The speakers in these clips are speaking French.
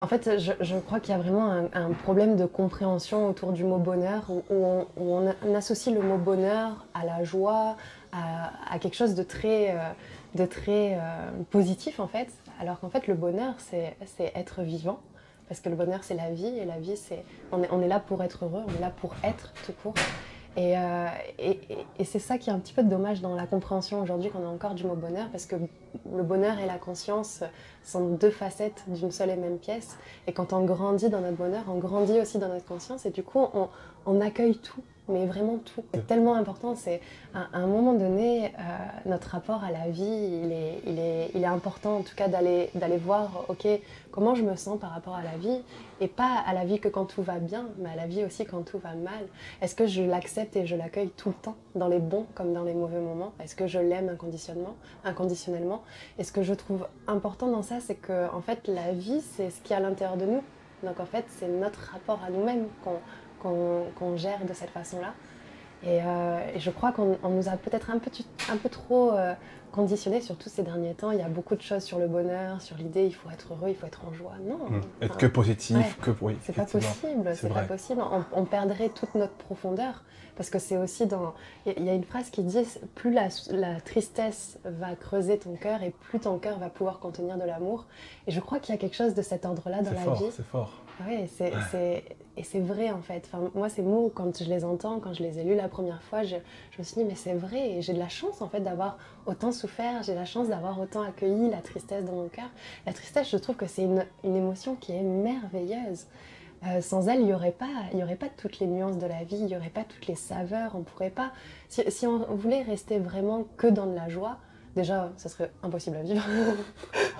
En fait, je crois qu'il y a vraiment un problème de compréhension autour du mot bonheur, où on associe le mot bonheur à la joie, à quelque chose de très positif en fait, alors qu'en fait le bonheur c'est être vivant, parce que le bonheur c'est la vie, et la vie c'est, on est là pour être heureux, on est là pour être tout court. Et, euh, et c'est ça qui est un petit peu dommage dans la compréhension aujourd'hui qu'on a encore du mot bonheur, parce que le bonheur et la conscience sont deux facettes d'une seule et même pièce. Et quand on grandit dans notre bonheur, on grandit aussi dans notre conscience, et du coup on accueille tout, mais vraiment tout. C'est tellement important, c'est à un moment donné, notre rapport à la vie, il est important en tout cas d'aller voir, ok, comment je me sens par rapport à la vie, et pas à la vie que quand tout va bien, mais à la vie aussi quand tout va mal. Est-ce que je l'accepte et je l'accueille tout le temps, dans les bons comme dans les mauvais moments? Est-ce que je l'aime inconditionnellement? Et ce que je trouve important dans ça, c'est que en fait, la vie, c'est ce qui est à l'intérieur de nous. Donc en fait, c'est notre rapport à nous-mêmes qu'on gère de cette façon-là. Et je crois qu'on nous a peut-être un peu trop conditionnés, surtout ces derniers temps. Il y a beaucoup de choses sur le bonheur, sur l'idée il faut être heureux, il faut être en joie. Non, Être que positif, ouais, que oui, c'est pas effectivement. possible, C'est c'est pas vrai. possible. On perdrait toute notre profondeur. Parce que c'est aussi dans. Il y a une phrase qui dit plus la tristesse va creuser ton cœur, et plus ton cœur va pouvoir contenir de l'amour. Et je crois qu'il y a quelque chose de cet ordre-là dans C'est la fort, vie. c'est fort. Oui, Ouais. et c'est vrai en fait. Enfin, moi, ces mots, quand je les entends, quand je les ai lus la première fois, je me suis dit, mais c'est vrai. Et j'ai de la chance en fait d'avoir autant souffert, j'ai la chance d'avoir autant accueilli la tristesse dans mon cœur. La tristesse, je trouve que c'est une émotion qui est merveilleuse. Sans elle, il y aurait pas toutes les nuances de la vie, il n'y aurait pas toutes les saveurs. On pourrait pas. Si on voulait rester vraiment que dans de la joie, déjà, ça serait impossible à vivre.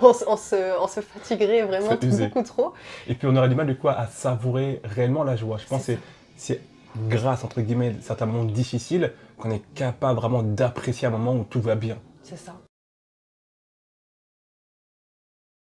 On se fatiguerait vraiment C'est usé. beaucoup trop. Et puis on aurait du mal du coup à savourer réellement la joie. Je pense C'est que ça. c'est grâce, entre guillemets, certains moments difficiles qu'on est capable vraiment d'apprécier un moment où tout va bien. C'est ça.